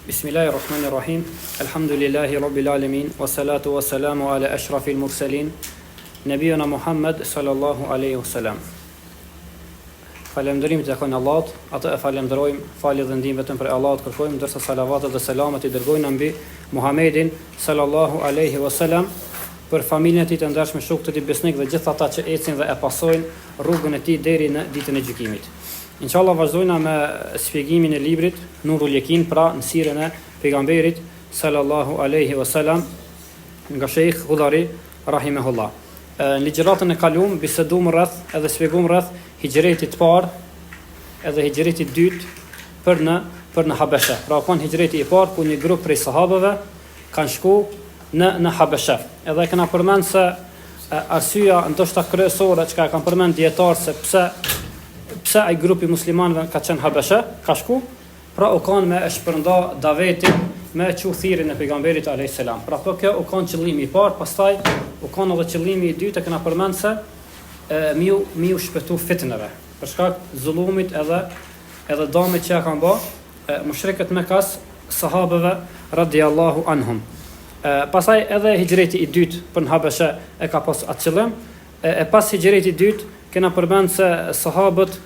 Bismillahirrahmanirrahim. Alhamdulillahi rabbil alamin wa salatu wa salamu ala ashrafil mursalin nabiyuna Muhammad sallallahu alaihi wasallam. Falënderim të takon Allahut, atë e falenderojmë, falë dhe ndihmë vetëm për Allahut kërkojmë, ndërsa salavatet dhe selamet i dërgojmë mbi Muhammedin sallallahu alaihi wasallam, për familjen e tij të ndershme, shokët e tij besnik dhe gjithë ata që ecin dhe e pasojnë rrugën e tij deri në ditën e gjykimit. Inshallah vazhdojna me shpjegimin e librit Nurul Yakin, pra nësirën e pejgamberit sallallahu alaihi wasallam nga Sheikh Hudari rahimahullah. Në ligjëratën e kaluam biseduam rreth edhe shpjeguam rreth hijretit të parë edhe hijretit të dytë për në Habeshe. Pra kon hijreti i parë ku një grup prej sahabëve kanë shku në Habeshe. Edhe kena përmend se arsyeja ndoshta kryesore që kanë përmend dietar se pse ai grupi muslimanëve ka qenë Habeshe, ka shku, pra u kanë me e shpërnda davetin me thirrjen e pejgamberit alayhis salam. Pra kjo u kanë qëllimi i parë, pastaj u kanë edhe qëllimi i dytë, kena përmend se miu shpëtu fitnave, për shkak zullumit edhe dëmit që ja kanë bë mushrikët Mekas sahabëve radhiyallahu anhum. Pastaj edhe hijreti i dytë për në Habeshe e ka pas atë qëllim. E pas hijreti i dytë kena përmend se sahabët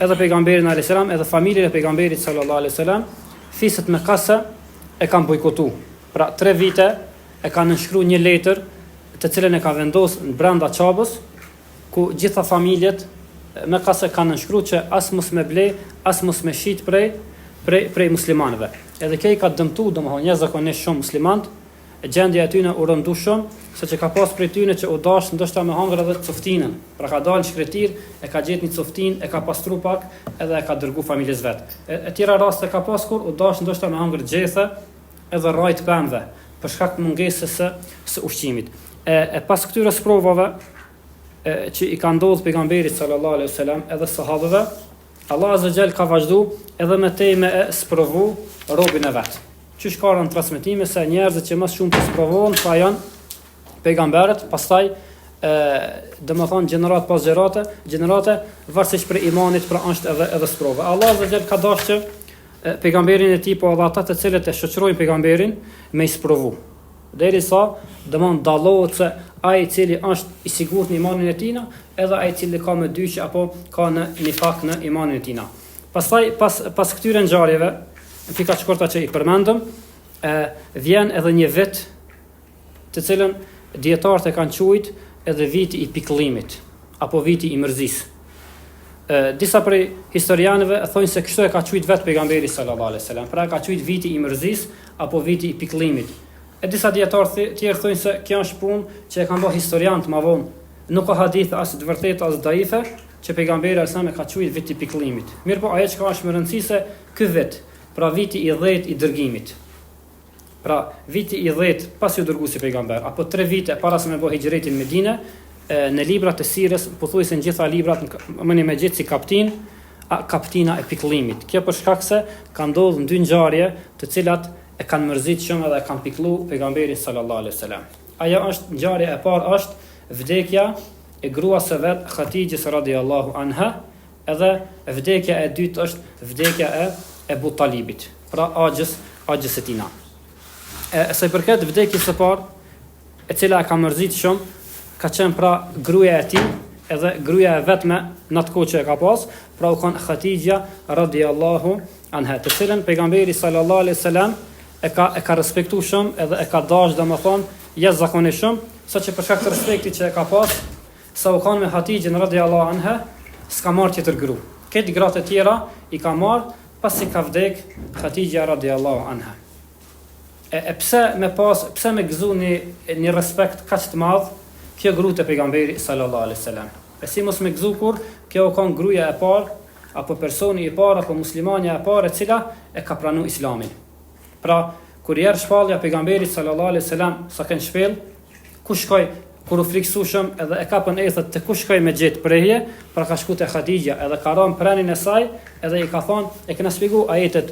edhe pejgamberin alayhis salam edhe familjen e pejgamberit sallallahu alaihi wasallam fisët Mekase e kanë bojkotu. Pra 3 vite e kanë nënshkruar një letër të cilën e ka vendosur në brenda Çabës, ku gjitha familjet Mekase kanë nënshkruar që as mos me ble, as mos me shit prej muslimanëve. Edhe kjo i ka dëmtuar domethënë jashtëzakonisht shumë muslimanët. Gjendja e tyre u rëndu shumë, saqë ka pas prej tyre që u dash ndoshta me hangër edhe coftinën. Pra ka dalë shkretir, e ka gjetë një coftinë, e ka pastru pak edhe e ka dërgu familjes vet. E tjera raste ka pas kur u dash ndoshta me hangër gjethe edhe rrajt pemëve për shkak të mungesës së ushqimit. E pas këtyre sprovave që i ka ndodhur pejgamberit sallallahu alaihi wasallam edhe sahabëve, Allah azza xal ka vazhduar edhe me temë e sprovu robën e vet. Qysh ka rënë transmetime se njerëzit që më shumë të sprovohen pa janë pejgamberët, pastaj domethënë gjenerat pas gjenerate varësisht për imanit, pra është edhe sprova. Allah azza xal ka dashur që pejgamberin e tij po edhe ata të cilët e shoqërojnë pejgamberin me i sprovu. Derisa domon dallohet se ai i cili është i sigurt në imanin e tij, edhe ai i cili ka më dyshje apo ka në nifak në imanin e tij. Pastaj pas këtyre ngjarjeve fika shkorta që i përmendëm, vjen edhe një vit të cilën dietarët e kanë quajtur edhe viti i pikëllimit apo viti i mërzisë. Disa prej historianëve thonë se kështu e ka quajtur vetë pejgamberi sallallahu alaihi wasallam, pra ka quajtur viti i mërzisë apo viti i pikëllimit. E disa dietarë tjerë thonë se kjo është punë që e kanë bërë historianët më vonë. Nuk ka hadith as të vërtetë as daife që pejgamberi sallallahu alaihi wasallam e ka quajtur viti i pikëllimit. Mirpo ajo që ka është më rëndësishme se ky vit, pra viti i 10 i dërgimit. Pra viti i 10 pas u dërguar si pejgamber, apo 3 vite para se me bëj hijretin në Medinë, në librat e sirës, pothuajse në gjitha librat mëni me gjetë si kaptina e pikëllimit. Kjo për shkak se ka ndodhur 2 ngjarje të cilat e kanë mërzitur shumë edhe e kanë pikëlluar pejgamberin sallallahu alaihi wasallam. Ajo është ngjarja e parë është vdekja e gruas së vet Hatijës radhiyallahu anha, edhe vdekja e dytë është vdekja e Ebu Talibit, pra agjës e tina. Sa i përket vdekjes së parë, e cila e ka mërzit shumë, ka qenë pra gruaja e tij, edhe gruaja e vetme në atë kohë që e ka pas, pra u kanë Hatijja radhiyallahu anha, të cilën pejgamberi sallallahu alaihi wasallam e ka respektuar shumë edhe e ka dashur domethënë jashtëzakonisht shumë, saqë për shkak të respektit që e ka pas, sa u kanë me Hatijën radhiyallahu anha, s'ka marrë tjetër gruë. Këtë gratë të tjera i ka marrë pasi ka vdek Hatijja radhiyallahu anha. Pse me gëzu një respekt kaq të madh kjo gruë të pejgamberit sallallahu alaihi wasallam. Si mos me gëzu kur kjo ka gruaja e parë apo personi i parë apo muslimania e parë e cila e ka pranuar Islamin. Pra kur i erë shpallja pejgamberit sallallahu alaihi wasallam sa kanë shpell, ku shkoi kur u friksuam edhe e kapën ethet të ku shkoi me gjetë prehje, pra ka shku te Hatijja edhe ka rënë pranin e saj, edhe i ka thonë, e kena shpjeguar ajetet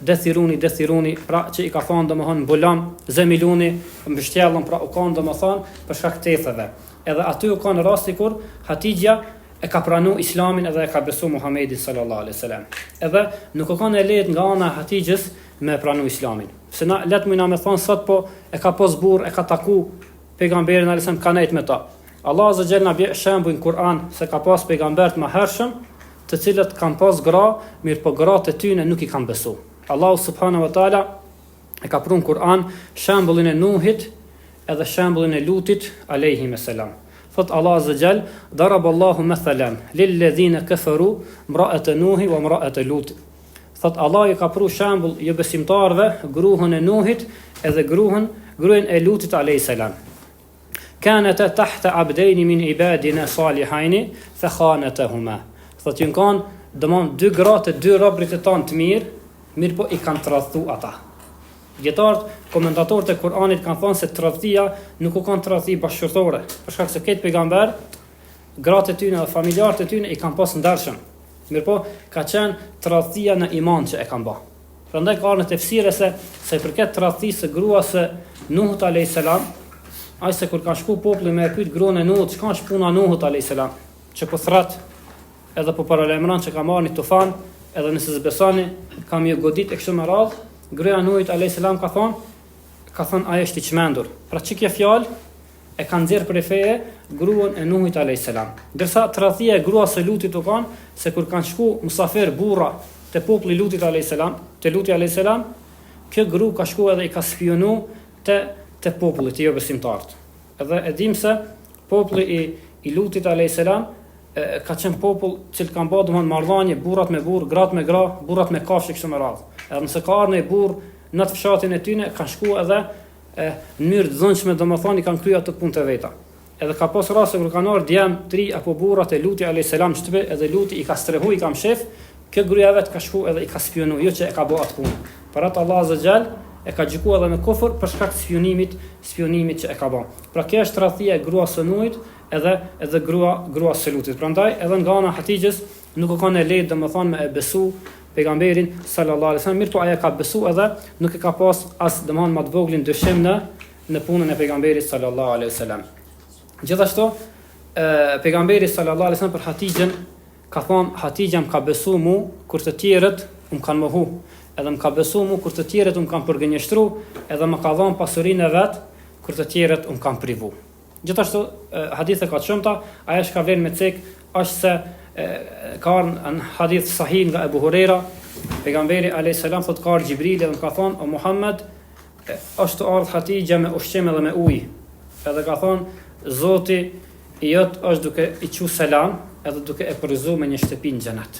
dethiruni, pra që i ka thonë domethënë mbulan, zemiluni, mbështjellën, pra u kanë domethënë për shkak të etheve. Edhe aty u kanë rasti kur Hatijja e ka pranuar Islamin edhe e ka besuar Muhamedit sallallahu alaihi wasallam. Edhe nuk u kanë lehtë nga ana e Hatijës me pranu islamin. Se na let më na me thonë sot po e ka pas burr, e ka taku pejgamberin alayhiselam ka nejt me ta. Allah azza jalla na bë shembull në Kur'an se ka pas pejgamber të mëhershëm, të cilët kanë pas gra, mirë po gratë e tyre nuk i kanë besu. Allahu subhanahu wa taala e ka prun Kur'an shembullin e Nuhit edhe shembullin e Lutit alayhi salam. Thot Allah azza jall, daraballahu mathalan lil ladhina kafaru imra'at Nuhi wa imra'at Lut. Thot Allah i ka pru shembull jo besimtarve gruhën e Nuhit edhe gruën e Lutit alayhi salam. Kanata tahta abdayn min ibadina salihayn fa khanatahuma. Thot ju kanë domon dy gratë, dy robrit e tanë të mirë po i kanë tradhtu ata. Dietarët, komentatorët e Kur'anit kanë thënë se tradhtia nuk u kanë tradhti bashkëtorë, për shkak se këtë pejgamber, gratë e tyre dhe familjarët e tyre i kanë pas ndershëm. Mirpo ka qenë tradhtia në iman që e kanë bë. Prandaj ka në tefsire se përket tradhtisë së gruas së Nuhut alayhis salam, ai se kur ka shku populli me pyet gruan e Nuhut, çka është puna e Nuhut alayhis salam, që po thrat edhe po paralajmëron që ka marrë një tufan, edhe nëse zbesoni kam ju godit e kështu me radhë. Gruaja e Nuhit alayhis salam ka thonë ai është i çmendur. Pra çikja fjalë e kanë nxjerr për feje gruan e Nuhit alayhis salam. Ndërsa tradhtia e gruas së Lutit u kanë se kur kanë shku musafir burra te populli Lutit alayhis salam, te Luti alayhis salam, kjo gru ka shku edhe i ka spionu te populli të jo besimtarët. Edhe e dim se populli i Lutit alayhis salam ka qenë popull që kanë bërë domthon marrëdhënie burrat me burr, gratë me gra, burrat me kafshë kështu me radhë. Edhe nëse ka ardhur një burr në të fshatin e tyre, kanë shkuar edhe në mënyrë të dhënshme domethënë i kanë kryer ato punë të veta. Edhe ka pas raste kur kanë ardhur djem, 3 apo burrat e Lutit alayhis salam shtëpi, edhe Luti i ka strehu, i ka mshef, kjo gruaja vet ka shkuar edhe i ka spionu, jo që e ka bërë atë punë. Por atë Allah azza xal e ka gjykuar edhe me kufër për shkak të spionimit që e ka bërë. Pra kjo është tradhtia e gruas së Nuhit edhe grua së Lutit. Prandaj edhe nga ana Hatixhes nuk u kanë lejtë domethënë me e besu pejgamberin sallallahu alaihi wasallam, mirë po ajo ka besu edhe nuk e ka pas as domethënë më të voglin dyshim në punën e pejgamberit sallallahu alaihi wasallam. Gjithashtu pejgamberi sallallahu alaihi wasallam për Hatixhen ka thonë Hatixha më ka besu mu kur të tjerët më kanë mohu, edhe më ka besu mu kur të tjerët më kanë përgënjeshtru, edhe më ka dhënë pasurinë e vet kur të tjerët më kanë privu. Gjithashtu hadithe ka të shumta, ajo që ka vlerë me cek është se ka në hadith sahih nga Ebu Huraira, pejgamberi alayhis salam thot ka Xhibril dhe më ka thonë o Muhammed, është ardhur Hatixha me ushqim edhe me ujë. Edhe ka thonë Zoti i jot është duke i thu selam edhe duke e përgëzuar me një shtëpi në xhenet.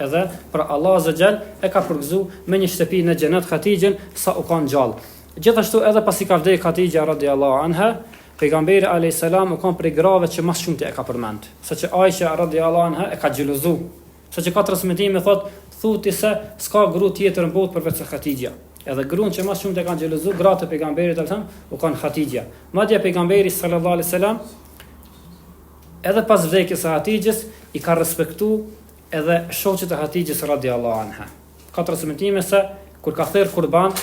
Edhe pra Allah azza xal e ka përgëzuar me një shtëpi në xhenet Hatixhen sa u kanë gjallë. Gjithashtu edhe pasi ka vdekur Hatixha radhiyallahu anha, pejgamberi alayhis salam u kanë prej grave që më shumë e ka përmend. Saqë Aisha radhiyallahu anha e ka xhelozu. Saqë ka transmetime thotë se s'ka gru tjetër në botë përveç Hatixha. Edhe gruan që më shumë e kanë xhelozu gratë e pejgamberit alayhis u kanë Hatixha. Madje pejgamberi sallallahu alaihi wasallam edhe pas vdekjes së Hatixhes i ka respektuar edhe shoqët e Hatixhes radhiyallahu anha. Ka transmetime se kur ka thirr kurban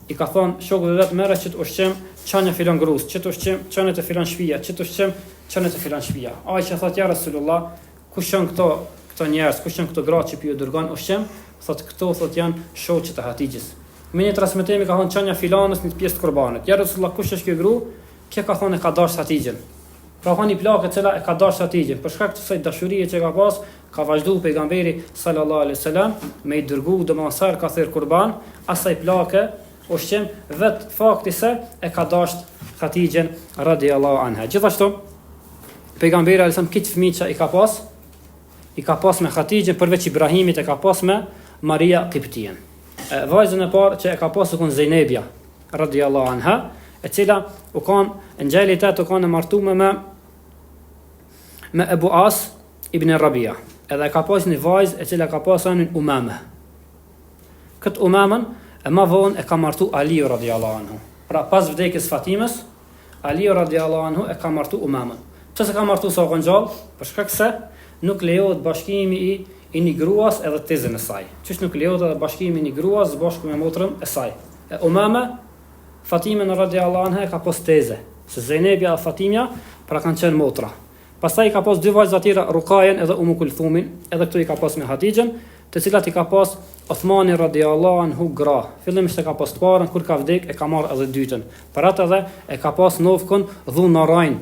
i ka thonë shokëve vet merra që të ushqim çanja filan grus, që të ushqim çanet e filan shtëpia, që të ushqim çanet e filan shtëpia. Aisha thotë ja Rasulullah, kush janë këto njerëz, kush janë këto gratë që ju dërgon ushqim? Thotë këto janë shoqët e Hatixhes. Me një transmetim ka thonë çanja filanës në pjesë të kurbanit. Ja Rasulullah, kush është kjo gru? Kjo ka thonë e ka dashur Hatixhen. Pra ka një plakë e cila e ka dashur Hatixhen. Për shkak të kësaj dashurie që ka pas, ka vazhduar pejgamberi sallallahu alaihi wasallam me i dërgu domosar ka thirr kurban, asaj plakë ushqim vet fakti se e ka dashur Hatixhen radhiyallahu anha. Gjithashtu pejgamberi alayhis salam këtë fëmijë që i ka pas me Hatixhen përveç Ibrahimit e ka pas me Maria Kiptien. Vajzën e parë që e ka pas u kon Zejnebia radhiyallahu anha, e cila u kanë ngjelitat u kanë martuar me Abu As ibn Rabia. Edhe ka pas një vajzë e cila ka pas emrin Umama. Këtë Umamen e ma vonë e ka martu Aliu radhiyallahu anhu. Pra pas vdekjes Fatimës, Aliu radhiyallahu anhu e ka martu Umamen. Pse se ka martu sa kanë gjallë? Për shkak se nuk lejohet bashkimi i një gruas edhe tezën e saj. Çish nuk lejohet edhe bashkimi i një gruas bashkë me motrën e saj. Umama Fatimën radhiyallahu anha ka pas teze, se Zejnebia dhe Fatimja pra kanë qenë motra. Pastaj ka pas dy vajza tjera, Ruqayen edhe Kulthumin, edhe këto i ka pas me Hatixhen. të cilat i ka pas Uthmani radiallahu anhu gra. Fillimisht e ka pas të parën, kur ka vdek e ka marrë edhe dytën. Për atë edhe e ka pas novkën dhunarajn,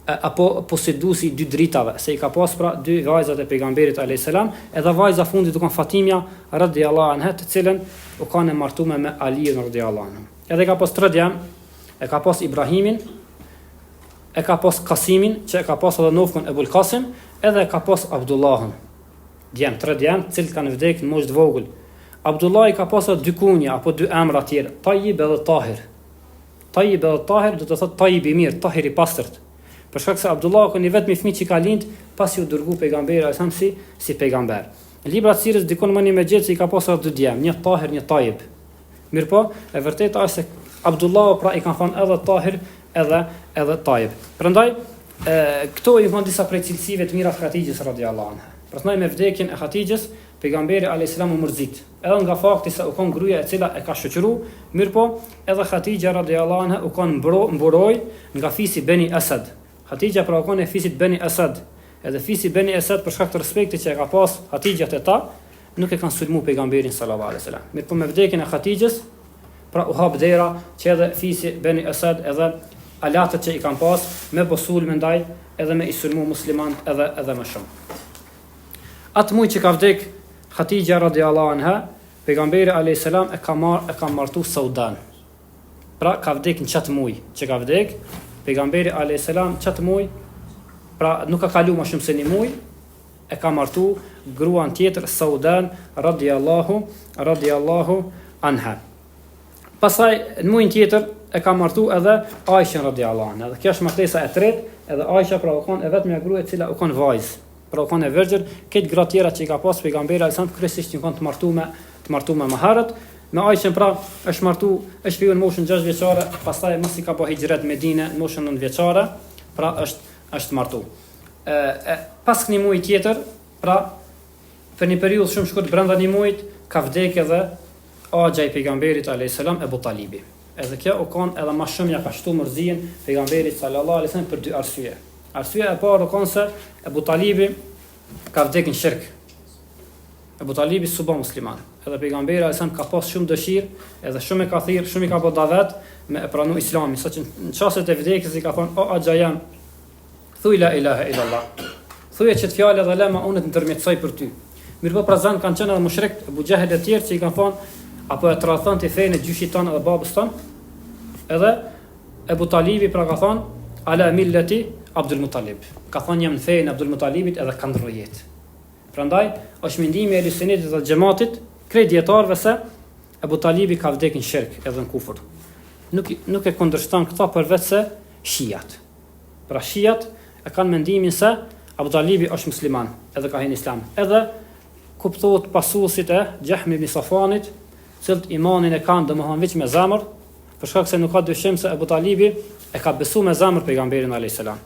apo posedusi dy dritave, se i ka pas pra dy vajzat e pejgamberit a.s. Edhe vajza fundit u kanë Fatimja radiallahu anha, të cilën u kanë martuar me Ali radiallahu anhu. Edhe ka pas 3 djem, e ka pas Ibrahimin, e ka pas Kasimin, që e ka pas edhe novkën Ebul Kasim, edhe e ka pas Abdullahun. 3 djem, cilët kanë vdekë në moshë të vogël. Abdullah i ka pas 2 kunja apo 2 emra tjerë, Tayyib edhe Tahir. Tayyib edhe Tahir do të thotë Tayyib i mirë, Tahir i pastërt. Për shkak se Abdullah ka një vetëm fëmijë që ka lind pasi u dërgu pejgamberi alajhi salam si pejgamber. Në librat e sirës dikon më një me gjetë se i ka pasur 2 djem, një Tahir, një Tayyib. Mirpo, e vërteta është se Abdullah pra i kanë thënë edhe Tahir edhe Tayyib. Prandaj këto i kanë disa prej cilësive të mira të Hatijës radhiyallahu anha. Prandaj me vdekjen e Hatijës, pejgamberi alayhis salam u mërzit. Edhe nga fakti se u kon gruaja e cila e ka shoqëruar, mirpo edhe Hatija radhiyallahu anha u kon mburoj nga fisi Beni Asad. Hatija pra u kon e fisit Beni Asad. Edhe fisi Beni Asad për shkak të respektit që e ka pas Hatija te ta, nuk e kanë sulmu pejgamberin sallallahu alaihi wasallam. Mirpo me vdekjen e Hatijës, pra u hap dera që edhe fisi Beni Asad edhe alatët që i kanë pas me bosul me ndaj edhe me i sulmu muslimant edhe më shumë. Atë muj që ka vdek Hatija radhiyallahu anha, pejgamberi alayhis salam e ka martu Saudan. Pra ka vdek në çat muj që ka vdek pejgamberi alayhis salam çat muj, pra nuk ka kalu më shumë se një muj, e ka martu gruan tjetër Saudan radhiyallahu anha. Pastaj në muajin tjetër e ka martu edhe Aisha radhiyallahu anha. Dhe kjo është martesa e tretë, edhe Aisha pra u kon e vetmja gruaja e cila u kon vajzë. Pra u kon e virgjën, këtë gra tjera që i ka pas pejgamberi alayhis salam kryesisht i kanë të martuar me maharat. Me Aisha pra është martu, është fiu në moshën 6 vjeçare, pastaj mos i ka bëu hijret në Medinë në moshën 9 vjeçare, pra është martu. Pas një muaj tjetër, pra për një periudhë shumë shkurt brenda një muajit ka vdekur edhe axha i pejgamberit alayhis salam Ebu Talibi. Edhe kjo u kon edhe më shumë ja ka shtu mërzien pejgamberit sallallahu alaihi wasallam për 2 arsye. Arsyeja e parë u kon se Ebu Talibi ka vdekur në shirk. Ebu Talibi suba musliman. Edhe pejgamberi alayhis salam ka pas shumë dëshirë, edhe shumë e ka thirr, shumë i ka bërë davet me e pranu Islamin, saqë në çastet e vdekjes i ka thonë: "O axha jam, thuaj la ilaha illallah. Thuaj çet fjalë dhe lema unë të ndërmjetësoj për ty." Mirpo pra zan kanë qenë edhe mushrik Abu Jahel e tjerë që i kanë thonë apo e tradhton ti fenë gjyshit ton edhe babës ton. Edhe Ebu Talibi pra ka thonë: "Ala millati Abdul Muttalib." Ka thonë jam në fenë Abdul Muttalibit edhe ka ndroi jetë. Prandaj është mendimi i Sunetit dhe Xhamatit, krejt dietarëve se Ebu Talibi ka vdekur në shirk edhe në kufër. Nuk e kundërshton këta përveç se Shiat. Pra Shiat e kanë mendimin se Abu Talibi është musliman, edhe ka hyrë në Islam. Edhe kuptohet pasuesit e Jahmi ibn Safanit, cilët imanin e kanë domosdoshmë me zemër, për shkak se nuk ka dyshim se Abu Talibi e ka besuar me zemër pejgamberin alayhis salam.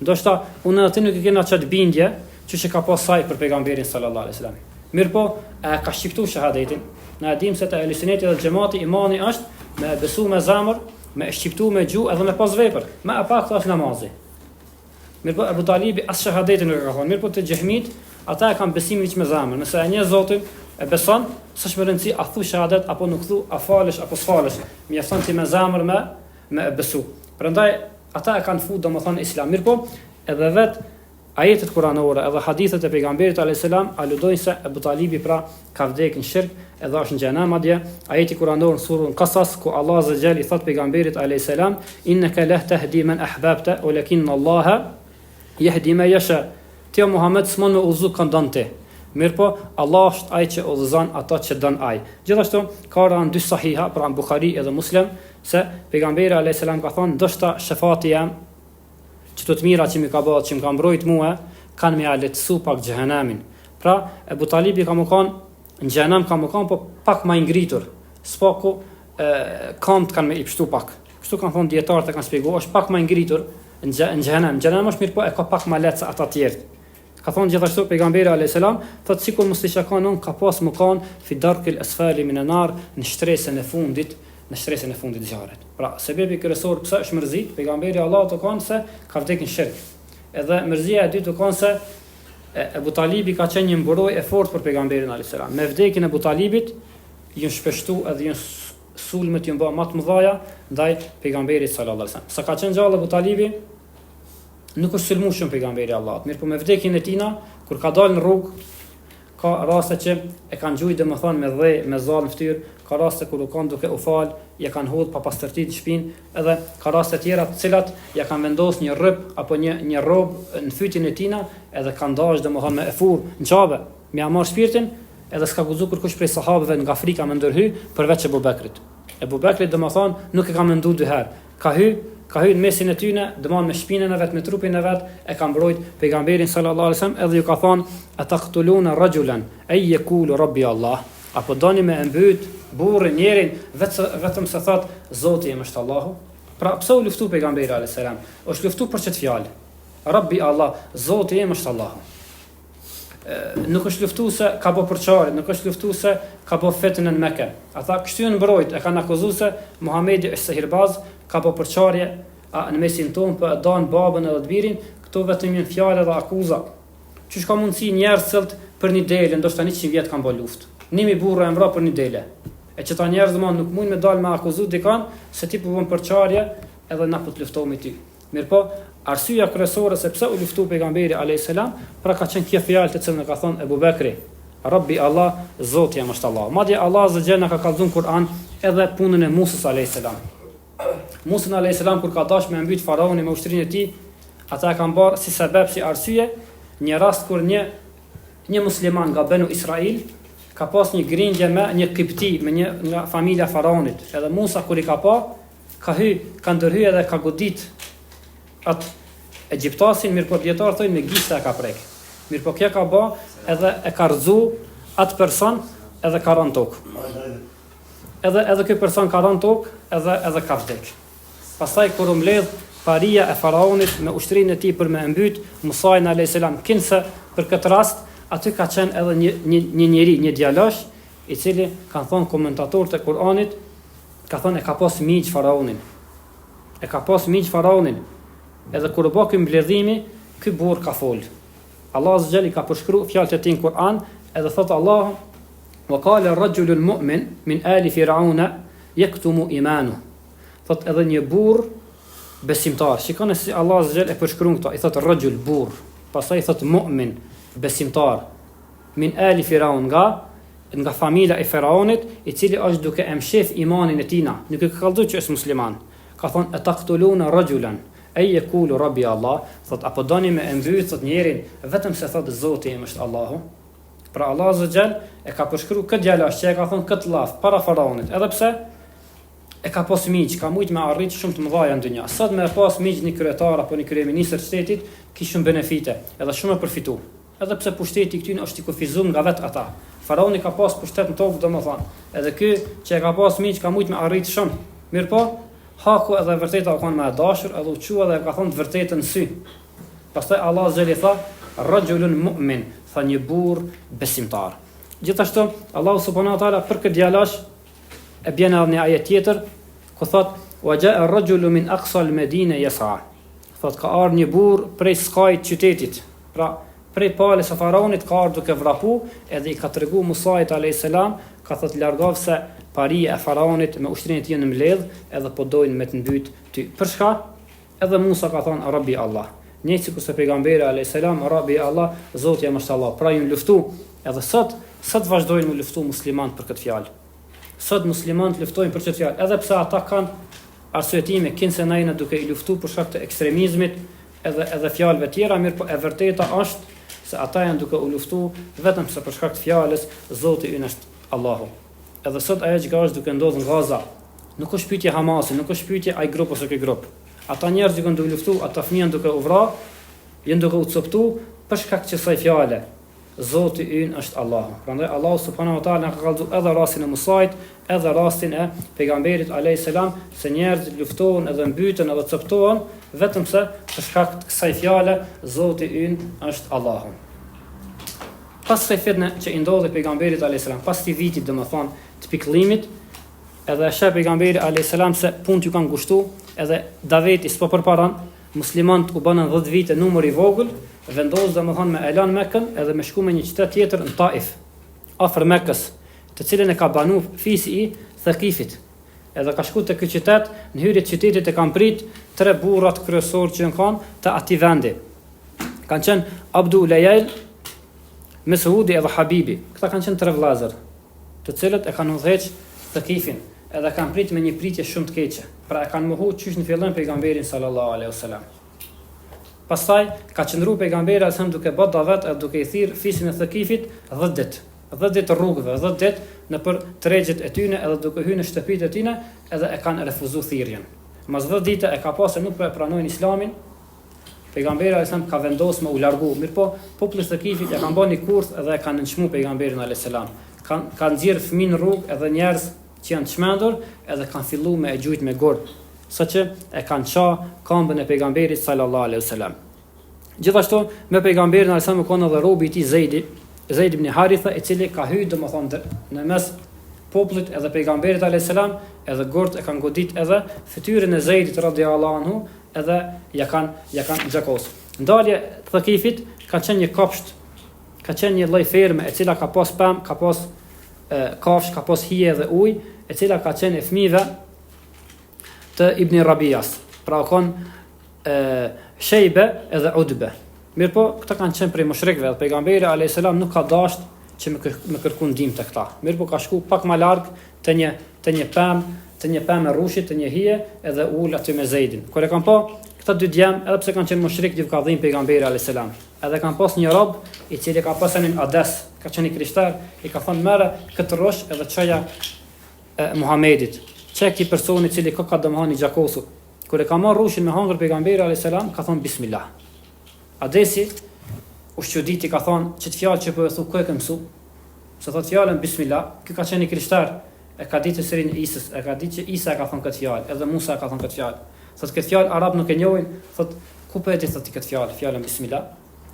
Ndoshta unë aty nuk e kena çat bindje, që ka pas saj për pejgamberin sallallahu alaihi wasallam. Mirpo ka shqiptuar shahadetin. Na dim se te Sunneti dhe Xhamati imani është me besu me zemër, me shqiptu me gjuhë edhe me pas vepër. Me e pak është namazi. Mirpo Abu Talibi as shahadetin nuk e ka thonë. Mirpo te Xehmit ata e kanë besimin veç me zemër. Nëse e njeh Zotin e beson, s'është më rëndësi a thu shahadet apo nuk thu, a falesh apo s'falesh. Mjafton ti me zemër me besu. Prandaj ata e kanë futur domethënë Islam. Mirpo edhe vet ajetet kuranore edhe hadithet e pejgamberit alayhis salam aludojnë se Abu Talibi pra ka vdekur në shirk edhe është në xhenem madje. Ajeti kuranor në surën Qasas ku Allah azza jall i thot pejgamberit alayhis salam: "Innaka la tahdi man ahbabta, walakin Allah yahdi man yasha." Ti Muhammed s'mon me udhëzu këndon ti. Mirpo Allah është ai që udhëzon ata që don ai. Gjithashtu ka rënë 2 sahiha pra në Buhari edhe Muslim se pejgamberi alayhis salam ka thonë: "Ndoshta shefati jam që të mira që mi ka bëhet, që më ka mbrojt mua, kanë me aletësu pak xhehenamin." Pra, Ebu Talibi ka më kanë, në xhehenam ka më kanë, po pak ma ngritur, s'paku kamt kanë me i pështu pak. Kështu kanë thonë djetarët e kanë spjegu, është pak ma ngritur në xhehenam. Në xhehenam është mirë, po e ka pak ma letë se ata tjertë. Ka thonë gjithashtu pejgamberi alayhis salam, thotë sikur mos i shakon unë ka pas më kanë fi darkil asfali min an-nar, në shtresën e fundit zjarrit. Pra, sebebi kryesor pse është mërzit, pejgamberi Allahut të kanë se ka vdekur në shirk. Edhe mërzia e dytë të kanë se Ebu Talibi ka qenë një mburoj e fort për pejgamberin alayhis salam. Me vdekjen e Ebu Talibit ju shpeshtu edhe ju sulmet ju bë më të mëdha ndaj pejgamberit sallallahu alaihi wasallam. Sa ka qenë gjallë Ebu Talibi, nuk është sulmuar shumë pejgamberi Allahut. Mirë, po me vdekjen e tina, kur ka dalë në rrugë, ka raste që e kanë gjujë domethënë me dhë, me zall në fytyrë, ka raste kur u kanë duke u fal, ja kanë hodh pa pastërti në shtëpinë, edhe ka raste tjera të cilat ja kanë vendosur një rryp apo një rrobë në fytyn e tina, edhe kanë dashur domethënë me e fur në çave, me ia marr shpirtin, edhe s'ka guxuar kurkush prej sahabëve nga Afrika me ndërhy përveç Ebu Bekrit. Ebu Bekrit domethënë nuk e ka menduar dy herë. Ka hyrë në mesin e tyne, domon me shpinën e vet, me trupin e vet, e ka mbrojt pejgamberin sallallahu alaihi wasallam, edhe ju ka thonë ataqtuluna rajulan ay yaqulu rabbi Allah. Apo doni me mbyt burrin njerin vetëm se thot Zoti im është Allahu. Pra pse u luftu pejgamberi alayhis salam? Është luftu për çet fjalë. Rabbi Allah, Zoti im është Allahu. Nuk është luftu se ka bo përçarje, nuk është luftu se ka bo fetën në Mekë. Ata kështu në mbrojt, e kanë akuzuar se Muhamedi është sihirbaz, ka bo përçarje në mesin tonë për e dan babën edhe të birin, këto vetëm janë fjalë dhe akuza. Çish ka mundësi njerëz cëlt për një dele, ndoshta 100 vjet kanë bë luftë. Nimi burrë e mbra për një dele. E që ta njerëz domon nuk mund me dalë me akuzu dikan se ti po bën përçarje edhe na po të luftojmë ti. Mirë po, arsyeja kryesore se pse u luftu pejgamberi alayhis salam, pra ka qenë kjo fjalë të cilën e ka thënë Ebu Bekri. Rabbi Allah, Zoti jam është Allah. Madje Allah azza jalla ka kallzuar Kur'an edhe punën e Musës alayhis salam. Musa alayhis salam kur ka dashur me mbyt faraonin me ushtrinë e tij, ata e kanë bërë si sebeb, si arsye, një rast kur një musliman nga Benu Israil ka pas një grindje me një kipti, me një nga familja faraonit. Edhe Musa kur i ka pa, ka ndërhyj edhe ka godit atë egjiptasin, mirë po dietar thonë me gishta e ka prek. Mirë po kjo ka bë edhe e ka rrëzu atë person edhe ka rënë tokë. Edhe ky person ka rënë tokë edhe ka vdek. Pastaj kur u mbledh paria e faraonit me ushtrinë e tij për me mbyt Musa alayhis salam, kinse për këtë rast aty ka qenë edhe një njeri, një djalosh, i cili kanë thonë komentatorët e Kur'anit, ka thonë e ka pas miq faraonin. E ka pas miq faraonin. Edhe kur u bë ky mbledhimi, ky burr ka fol. Allah azza jalla ka përshkruar fjalët e tij në Kur'an, edhe thot Allah: "Wa qala ar-rajulu al-mu'min min ali fir'auna yaktumu imanu." Thot edhe një burr besimtar. Shikoni si Allah azza jalla e përshkruan këto. I thot ar-rajul burr, pastaj thot mu'min, besimtar. Min ali fir'aun nga familja e faraonit, i cili është duke e mshef imanin e tina. Nuk e ka kallëzuar që është musliman. Ka thon ataqtuluna rajulan ay yaqulu rabbi Allah, thot apo doni me mbyt thot njerin vetëm se thot Zoti im është Allahu. Pra Allah azza jall e ka përshkruar këtë djalosh që e ka thon këtë llaf para faraonit, edhe pse e ka pas miq, ka mujt me arrit shumë të mëdha në dynjë. Sot me pas miq një kryetar apo një kryeminist të shtetit, kishin benefite, edhe shumë e përfitu. Edhe pse pushteti këtyn është i kufizuar nga vet ata. Faraoni ka pas pushtet në tokë, domethënë. Edhe ky që e ka pas miq ka mujt me arrit shumë. Mirë po, haku edhe vërteta u kanë më e dashur, edhe u qua dhe ka thonë të vërtetën sy. Pastaj Allah zëri tha, rajulun mu'min, tha një burr besimtar. Gjithashtu Allahu subhanahu wa taala për këtë djalosh e bën edhe një ajet tjetër ku thot wa jaa ar-rajulu min aqsa al-madina yas'a. Thot ka ardhur një burr prej skajt qytetit. Pra prej palës së faraonit ka ardhur duke vrapu, edhe i ka treguar Musait alayhis salam, ka thot largov se paria e faraonit me ushtrinë e tij në mbledh, edhe po dojnë me të mbyt ty. Për çka? Edhe Musa ka thonë Rabbi Allah. Njëjtë sikur se pejgamberi alayhis salam Rabbi Allah, Zoti jam është Allah. Pra ju luftu, edhe sot vazhdojnë me luftu muslimanët për këtë fjalë. Sot muslimanët luftojnë për këtë fjalë, edhe pse ata kanë arsyetime kinse na jena duke i luftu për shkak të ekstremizmit, edhe fjalëve tjera, mirë po e vërteta është se ata janë duke u luftu vetëm se për shkak të fjalës Zoti ynë është Allahu. Edhe sot ajo që është duke ndodhur në Gaza, nuk është pyetje Hamasi, nuk është pyetje ai grup ose ky grup. Ata njerëz që kanë luftu, ata fëmijë duke u vrarë, janë duke u coptu për shkak të kësaj fjale. Zoti ynë është Allahu. Prandaj Allahu subhanahu wa taala ka kallëzu edhe rastin e Musait, edhe rastin e pejgamberit alayhis salam, se njerëzit luftohen edhe mbyten edhe coptohen vetëm se për shkak të kësaj fjale, Zoti ynë është Allahu. Pas kësaj fitne që i ndodhi pejgamberit alayhis salam, pas këtij viti domethënë të pikëllimit, edhe sheh pejgamberi alayhis salam se punë ju kanë ngushtu, edhe Daveti s'po përparon, muslimanët u banën 10 vite numër i vogël, vendosë domethënë me elan Mekën edhe me shku me një qytet tjetër në Taif, afër Mekës, të cilën e ka banu fisi i Thaqifit. Edhe ka shku te ky qytet, në hyrje të qytetit e kanë prit 3 burrat kryesorë që kanë të atij vendi. Kanë qenë Abdu Lejal, Mesudi edhe Habibi. Këta kanë qenë 3 vëllezër, të cilët e kanë udhëheq Thaqifin, edhe kanë prit me një pritje shumë të keqe. Pra e kanë mohu qysh në fillim pejgamberin sallallahu alaihi wasallam. Pastaj ka qëndru pejgamberi asem duke bë davet edhe duke i thirr fisin e Thaqifit 10 ditë. 10 ditë rrugëve, 10 ditë në për tregjet e tyne edhe duke hyrë në shtëpitë e tyne edhe e kanë refuzuar thirrjen. Mas 10 ditë e ka pasur nuk po e pranojnë Islamin. Pejgamberi alajhi ka vendosur me u largu, mirëpo populli i Thaqifit e kanë bën një kurth edhe e kanë nënçmuar pejgamberin alajhi salam. Kanë nxjerr fëmijë në rrugë edhe njerëz që janë të çmendur edhe kanë filluar me e gjujt me gurë, saqë e kanë çaa këmbën e pejgamberit sallallahu alaihi wasallam. Gjithashtu me pejgamberin alajhi salam kanë edhe robi i tij Zeid ibn Haritha, i cili ka hyrë domethënë në mes popullit edhe pejgamberit alayhis salam, edhe gurt e kanë godit edhe fytyrën e Zeidit radhiyallahu anhu, edhe ja kanë xhakos. Ndalje Thaqifit ka qenë një kopsht, ka qenë një lloj ferme e cila ka pas pëm, ka pas kafsh, ka pas hije dhe ujë, e cila ka qenë e fëmijëve të Ibn Rabias. Pra kanë Shejbe edhe Udbe. Mirëpo, këta kanë qenë prej mushrikëve, dhe pejgamberi alayhis salam nuk ka dashur që me kërku ndihmë te këta. Mirëpo ka shku pak më larg te një pemë rrushit, te një hije, edhe ul aty me Zeidin. Kur e kanë pa këta dy djem, edhe pse kanë qenë mushrikë, ju ka dhënë pejgamberi alayhis salam. Edhe kanë pas një rob i cili ka pasanin Ades, ka qenë i krishter, i ka thënë merre këtë rrosh edhe çoja Muhamedit. Çe këtij personi i cili ka domthoni gjakosu. Kur e ka marrë rrushin me hangër pejgamberi alayhis salam, ka thënë bismillah. Adesi u shquditi, ka thonë që të fjallë që po e thu ku e ke mësu, se thot fjallën bismillah, ky ka qenë i krishter, e ka ditë sërin Isës, e ka ditë që Isa e ka thonë këtë fjallë, edhe Musa e ka thonë këtë fjallë. Thot këtë fjallë arab nuk e njohin, thot ku po e di thot ti këtë fjallë, fjallën bismillah.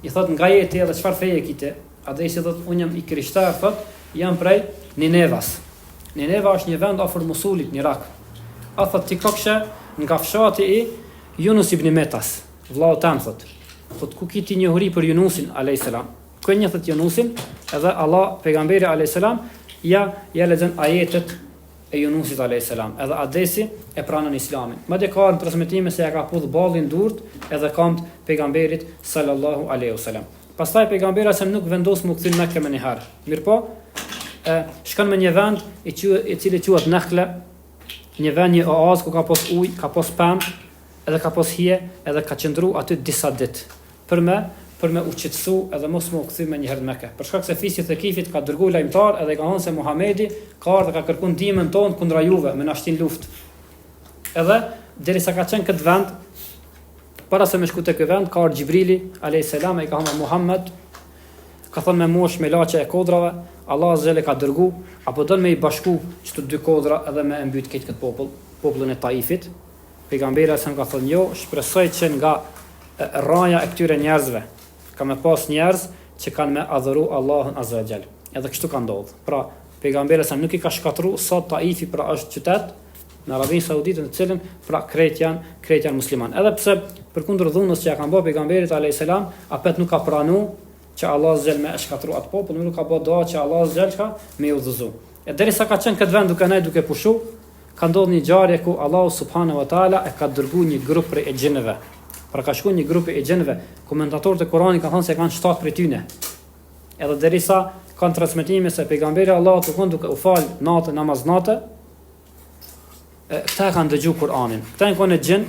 I thot nga jeti edhe çfarë feje kite. Adesi thot unë jam i krishter, thot jam prej Ninevas. Nineva është një vend afër Mosulit në Irak. A thot ti kokshë nga fshati i Yunus ibn Metas, vllau tam thot. Thot ku kiti njohuri për Yunusin alayhis salam. Ku e njeh Yunusin, edhe Allah pejgamberi alayhis salam ja lexon ajetet e Yunusit alayhis salam. Edhe Adesi e pranon Islamin. Madje ka në transmetime se ja ka pudh ballin durt edhe këmbët pejgamberit sallallahu alaihi wasallam. Pastaj pejgamberi sa nuk vendos më kthin Mekë më një herë. Mirpo shkon me një vend i cili quhet Nakhla, një vend një oaz ku ka pas ujë, ka pas pemë, edhe ka pas hije, edhe ka qëndru aty disa ditë për me u qetësu edhe mos më u kthy më një herë në Mekë. Për shkak se fisi i Thaqifit ka dërguar lajmtar edhe ka thënë se Muhamedi ka ardhur ka kërkuar ndihmën tonë kundra juve me na shtin luftë. Edhe derisa ka qenë këtë vend, para se me shku te ky vend, ka ardhur Xhibrili alayhis salam e ka thënë Muhammed, ka thënë me mosh me laçe e kodrave, Allah azza ka dërgu apo don me i bashku çto dy kodra edhe me e mbyt këtë popullin e Taifit. Pejgamberi sa ka thënë jo, shpresoj që nga rraja e këtyre njerëzve ka me pas njerëz që kanë me adhuru Allahun azza wa jall. Edhe kështu ka ndodhur. Pra pejgamberi sa nuk i ka shkatru sot Taifi, pra është qytet në Arabinë Saudite në cilën pra krejt janë musliman. Edhe pse përkundër dhunës që ja kanë bërë pejgamberit alayhis salam, apet nuk ka pranu që Allah azza me e shkatru atë popull, nuk ka bërë dua që Allah azza me udhëzu. E derisa ka qenë këtë vend duke pushu, ka ndodhur një ngjarje ku Allahu subhanahu wa taala e ka dërguar një grup prej e xhenëve. Pra ka shkuar një grup e xhenëve, komentatorët e Kuranit kanë thënë se kanë 7 prej tyre. Edhe derisa kanë transmetime se pejgamberi Allahut duke u fal natë namaz natë, këta kanë dëgjuar Kur'anin. Këta janë xhen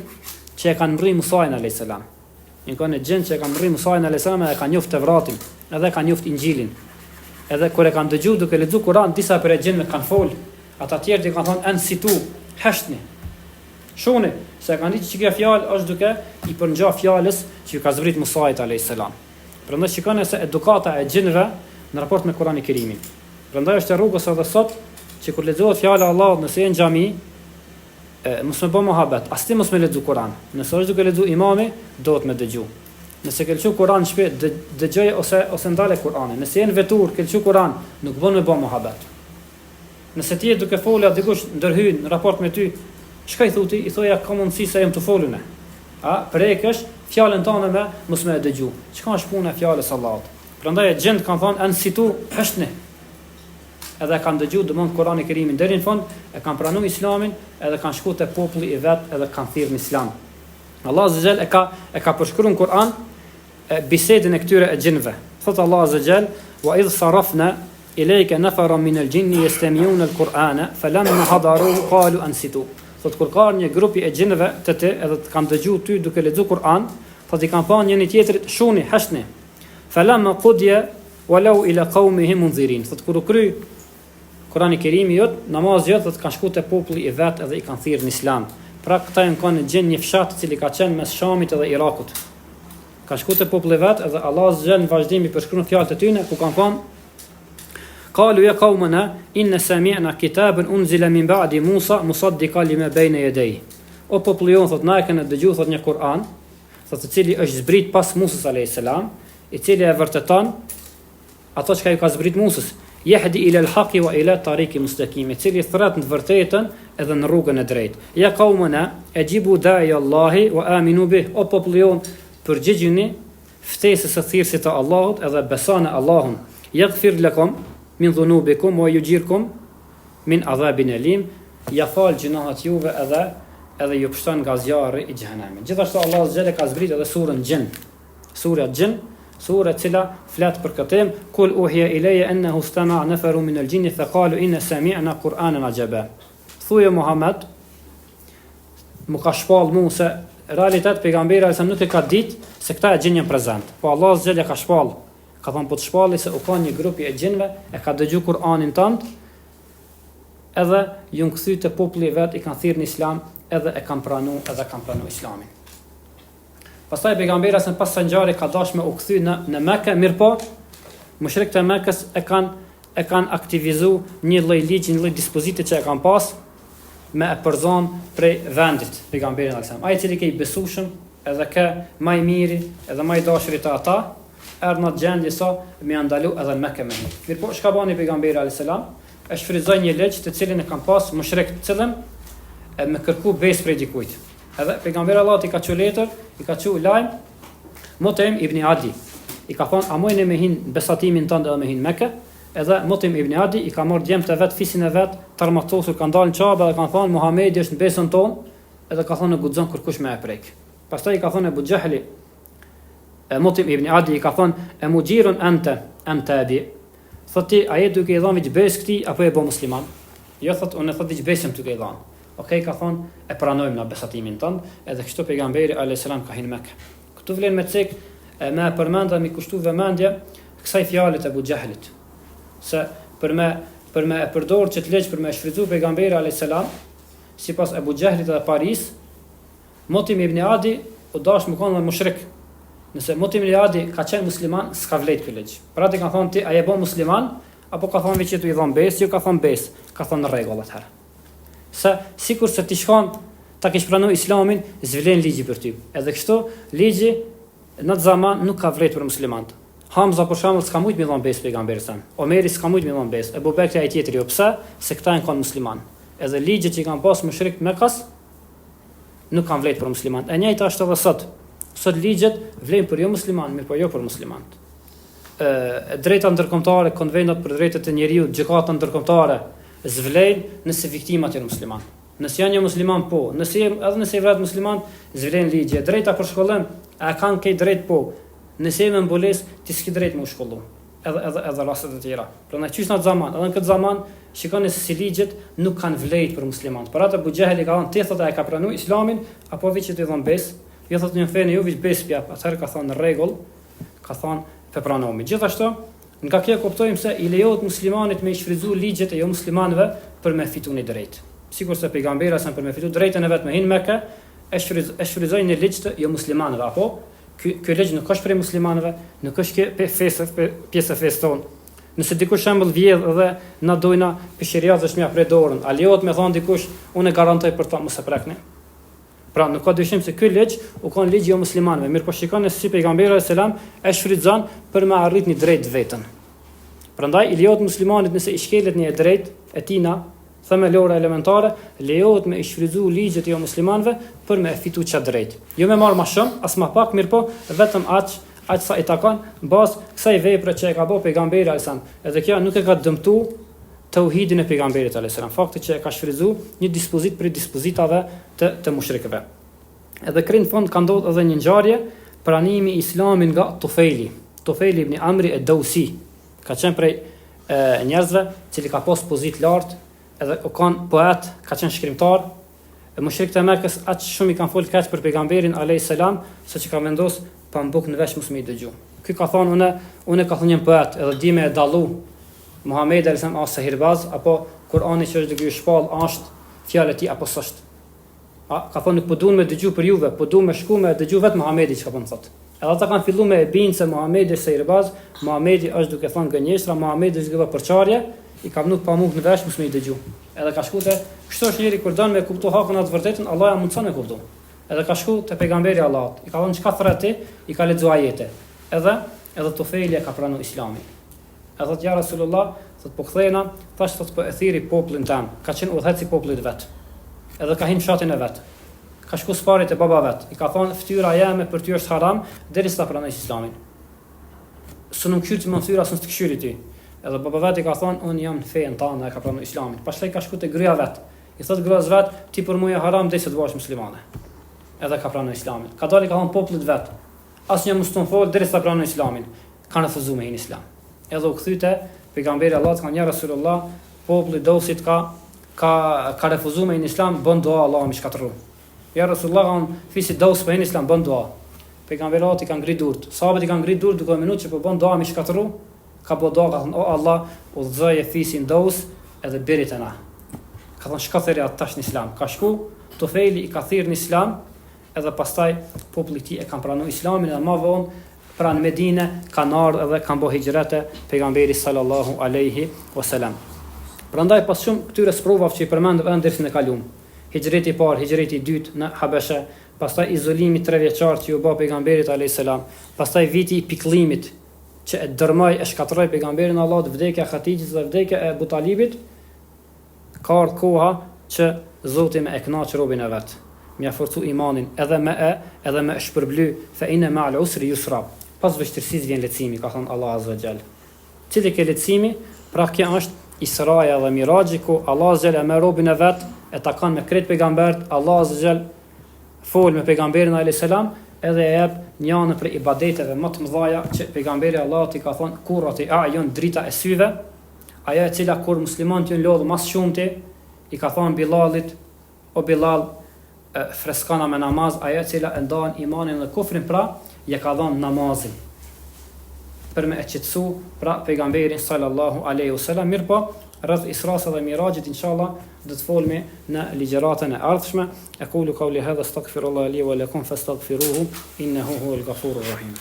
që e kanë mbrojë Musa alayhis salam. Janë xhen që e kanë mbrojë Musa alayhis salam dhe kanë njoft Tevratin, edhe kanë njoft Injilin. Edhe kur e kanë dëgjuar duke lexuar Kur'an, disa prej xhenëve kanë fol. Ata të tjerë kanë thonë ansitu, hashtni. Shoni, se kanë ditë që kjo fjalë është duke i përngja fjalës që ju ka zbrit Musa alayhis salam. Prandaj shikoni se edukata e xhenëve në raport me Kur'anin e Kerimin. Prandaj është rrugës edhe sot që kur lexohet fjala e Allahut nëse në xhami, mos më bëj mohabet, as ti mos më lexo Kur'an. Nëse është duke lexu imami, do të më dëgjoj. Nëse ke lexuar Kur'an shpejt, dëgjoj ose ndale Kur'anin. Nëse je në vetur, ke lexuar Kur'an, nuk bën më bëj mohabet. Nëse ti je duke folur dikush ndërhyn në raport me ty, çka i thotë? I thoja ka mundësi se jam të folune. prekësh fjalën tënde me mos më dëgju. Çka është puna e fjalës Allahut? Prandaj gjend kanë thonë ansitu hashni. Edhe kanë dëgju domon Kur'ani i Kerimin deri në fund, e kanë pranuar Islamin, edhe kanë shkuar te populli i vet, edhe kanë thirrur në Islam. Allah Azza Jall e ka përshkruar në Kur'an bisedën e këtyre e gjinëve. Thot Allah Azza Jall: "Wa idh sarafna ilayka nafaran min al-jinni yastami'una al-Qur'ana falamma hadaruhu qalu ansitu." Thot kur ka një grupi e gjinëve të ti, edhe të kanë dëgju ty duke lexuar Kur'an, thot i kanë thënë njëri tjetrit shuni hashni. Falamma qudiya walau ila qaumihim munzirin. Thot kur u kry Kurani i Kerimi jot, namaz jot, thot kanë shkuar te populli i vet edhe i kanë thirrur në Islam. Pra këta janë kanë gjën një fshat i cili ka qenë mes Shamit edhe Irakut. Ka shkuar te populli i vet edhe Allah Azza në vazhdim i përshkruan fjalët e tyre ku kanë thënë: "Qalu ya qaumana inna sami'na kitaban unzila min ba'di Musa musaddiqan lima bayna yadayhi." O populli jon, thot na e kanë dëgjuar thot një Kur'an, thot i cili është zbrit pas Musës alayhis salam, i cili e vërteton ato që ju ka zbrit Musës. Yahdi ila al-haqi wa ila tariqi mustaqim, i cili thret në të vërtetën edhe në rrugën e drejtë. Ja qaumana ajibu da'i Allahi wa aminu bih. O populli jon, përgjigjeni ftesës së thirrësit të Allahut edhe besoni Allahun. Yaghfir lakum min dhunubikum wa yujirkum min adhabin alim. Ja fal gjunahat juve edhe ju pështon nga zjarri i xhenemit. Gjithashtu Allah Azza Jalla ka zbrit edhe surën Jinn. Sura Jinn, sura e cila flet për këtë temë: "Kul uhiya ilayya annahu istama'a nafaru min al-jinni faqalu inna sami'na Qur'anan ajaba." Thuje Muhammed, më ka shpall mua se realitet pejgamberi alsa nuk e ka ditë se këta e gjinj janë prezant. Po Allah Azza Jalla ka shpall. Ka thënë po të shpalli se u ka një grupi e gjinëve e ka dëgju Kur'anin tënd, edhe ju kthy te populli vet, i kanë thirrë në Islam, edhe e kanë pranuar Islamin. Pastaj pejgamberi sa pas ngjarje ka dashur me u kthy në Mekë, mirë po, mushrikët e Mekës e kanë aktivizuar një lloj ligji, një lloj dispozite që e kanë pas me e përzon prej vendit pejgamberin alajhi. Ai i cili ke i besueshëm, edhe ke më i miri, edhe më i dashurit të ata, erdhë në gjendje sa me ndalu edhe në Mekë me një. Mirë po, çka bani pejgamberi alayhis salam? E shfryzoi një ligj të cilin e kanë pas mushrikët, të cilën e me kërku besë prej dikujt. Edhe pejgamberi Allahut i ka thënë letër, i ka thënë lajm Mutim ibn Adi. I ka thonë a mojnë me hin besatimin tënd edhe me hin Mekë. Edhe Mutim ibn Adi i ka marrë djemtë e vet, fisin e vet, tërmatosur, kanë dalë në Çabe dhe kanë thonë Muhamedi është në besën tonë, edhe ka thonë guxon kërkush me e prek. Pastaj i ka thonë Abu Jahli, Mutim ibn Adi i ka thonë e mujirun anta am tabi. Thotë a je duke i dhënë besë këtij apo e bë musliman? Jo, thotë unë thotë besëm duke i dhënë. Okej, ka thonë e pranojmë na besatimin tënd, edhe kështu pejgamberi alayhis salam ka hyrë në Mekë. Këtu vlen me cek me përmendja mi kushtu vëmendje kësaj fjale të Abu Jahlit. Se për me e përdor që të leq për me shfrytzu pejgamberi alayhis salam, sipas Abu Jahlit edhe Paris, Mutim ibn Adi u dash më konë me mushrik. Nëse Mutim ibn Adi ka qenë musliman, s'ka vlejt për leq. Pra ti ka thonë ti, a je bo musliman, apo ka thonë që tu i dhonë besë, jo ka thonë besë, ka thonë në rregull atëherë. Se sikur se ti shkon ta kesh pranuar Islamin, zvlen ligji për ty. Edhe kështu ligji në atë zaman nuk ka vlerë për muslimanët. Hamza për shembull s'ka mujt me dhon besë pejgamberit sa. Omeri s'ka mujt me dhon besë. Abu Bekri ai tjetri, jo pse? Se këta janë musliman. Edhe ligjet që kanë pas mushrik Mekas nuk kanë vlerë për muslimanët. E njëjta është edhe sot. Sot ligjet vlen për jo musliman, mirë po jo për muslimanët. Drejta ndërkombëtare, konventat për drejtat e njeriut, gjykata ndërkombëtare zvlen nëse viktimat janë musliman. Nëse janë një musliman po, edhe nëse vret musliman, zvlen ligje. Drejta për shkollim, a kanë këtë drejt po. Nëse me mboles, ti s'ke drejt me u shkollu. Edhe rastet e tjera. Prandaj qysh në atë zaman, edhe në këtë zaman, shikoni se si ligjet nuk kanë vlerë për muslimanët. Për atë Abu Jahli ka thënë ti thotë ai ka pranuar Islamin apo veç që ti dhon besë, jo thotë një fenë, jo veç besë pjap. Atëherë ka thënë në rregull, ka thënë pe pranomi. Gjithashtu, nga kjo kuptojmë se i lejohet muslimanit me i shfrytzu ligjet e jo muslimanëve për me fitu një drejtë. Sikur se pejgamberi sa për me fitu drejtën e vet me hin Mekë, e shfrytëzoi një ligj të jo muslimanëve, apo ky ligj nuk është për muslimanëve, nuk është pjesë e fesë tonë. Nëse dikush shembull vjedh dhe na dojna peshëriaz është mja prej dorën, a lejohet me thon dikush unë garantoj për ta mos e prekni? Pra nuk ka dyshim se ky ligj u kon ligj jo muslimanëve, mirë po shikoni se si pejgamberi selam e shfrytëzon për me arrit një drejt vetën. Prandaj i lejohet muslimanit nëse i shkelet një drejt e tina themelore elementare, lejohet me i shfrytzu ligjet jo muslimanëve për me fitu çat drejt. Jo me marr më shumë, as më pak, mirë po, vetëm aq sa i takon bazë kësaj vepre që e ka bërë pejgamberi alayhis salam. Edhe kjo nuk e ka dëmtu tauhidin e pejgamberit alayhis salam. Fakti që e ka shfrytzu një dispozit për dispozitave të mushrikëve. Edhe në fund ka ndodhur edhe një ngjarje, pranimi i Islamit nga Tufejli ibn Amri ad-Dawsi, ka qenë prej njerëzve cili ka pas pozitë lartë, edhe u kanë poet, ka qenë shkrimtar. Mushrikët e Mekës aq shumë i kanë folë keq për pejgamberin alayhis salam, se që ka vendos pa mbuk në vesh mos me i dëgju. Ky ka thonë unë ka thonë një poet, edhe di me e dallu Muhamedi alayhis salam ose sihirbaz, apo Kurani që është duke i shpall është fjalë e tij apo s'është. Ka thonë nuk po duan me dëgju për juve, po duan me shku me dëgju vetë Muhamedi çka po më thotë. Edhe ata kanë filluar me e bind se Muhamedi është sihirbaz, Muhamedi është duke thonë gënjeshtra, Muhamedi është duke përçarje, i ka vënë pa muk në vesh mos me i dëgju. Edhe ka shku te kështu është njëri kur don me kuptu hakun atë vërtetën, Allah ja mundson me kuptu. Edhe ka shku te pejgamberi Allahut, i ka thonë çka thret ti, i ka lexuar ajete. Edhe Tufejli ka pranuar Islamin. Edhe thotë ja Rasulullah, thotë po kthehena, thash thotë po e thiri popullin tan, ka qenë udhëheci popullit vet. Edhe ka hyrë në fshatin e vet. Ka shku sparit e baba vet. I ka thonë fytyra jeme për ty është haram derisa ta pranojë Islamin. S'u nuk qyrt më fytyra s'u të këshyri ti. Edhe baba vet i ka thonë un jam në fen tonë, ka pranuar Islamin. Pastaj ka shku te gruaja vet. I thotë gruas vet, ti për mua e haram derisa të bëhesh muslimane. Edhe ka pranuar Islamin. Ka dalë ka thonë popullit vet. Asnjë mos ton fol derisa ta pranojë Islamin. Ka refuzuar me Islam. Edhe u kthyte pejgamberi Allahut ka një Rasulullah, populli Dausit ka refuzuar me Islam, bën dua Allahu më shkatërroj. Ja Rasulullah fisi Daus me Islam bën dua. Pejgamberi Allahut i ka ngrit durt. Sahabët i kanë ngrit durt duke minutë që po bën dua më shkatërroj. Ka bë dua, ka thonë o Allah, udhëzoje fisin Daus edhe birit e na. Ka thonë shkatheri atë tash në Islam. Ka shku, Tufejli i ka thirrë në Islam, edhe pastaj populli i tij e kanë pranuar Islamin edhe më vonë pranë Medinë kanë ardhur edhe kanë bërë hijrete pejgamberi sallallahu alaihi wasallam. Prandaj pas shumë këtyre sprovave që i përmendëm edhe dersin e kaluam. Hijreti i parë, hijreti i dytë në Habeshe, pastaj izolimi 3 vjeçar që u bë pejgamberit alayhis salam, pastaj viti i pikëllimit që e dërmoi e shkatërroi pejgamberin Allahut, vdekja e Hatixhit dhe vdekja e Abu Talibit, ka ardhur koha që Zoti më e kënaq robën e vet. Mja forcu imanin edhe me shpërbly fa inna ma'al usri yusra. Pas vështirësisë vjen lehtësimi, ka thënë Allah azza wa jall. Cili ke lehtësimi? Pra kjo është Israja dhe Miraxhi ku Allah azza wa jall me robën e vet e takon me krejt pejgambert, Allah azza wa jall fol me pejgamberin alayhis salam edhe e jep një anë për ibadeteve më të mëdha që pejgamberi Allahut i ka thonë kurrati a'yun drita e syve, ajo e cila kur muslimanët janë lodhur më shumëti, i ka thonë Bilalit, o Bilal, freskana me namaz, ajo e cila e ndan imanin dhe kufrin, pra ja ka dhënë namazin për me e qetësu pra pejgamberin sallallahu alaihi wasallam. Mirë po, rreth Isra's dhe Miraxhit inshallah do të folmi në ligjëratën e ardhshme. Aqulu qawli hadha astaghfirullaha li wa lakum fastaghfiruhu innahu huwal ghafurur rahim.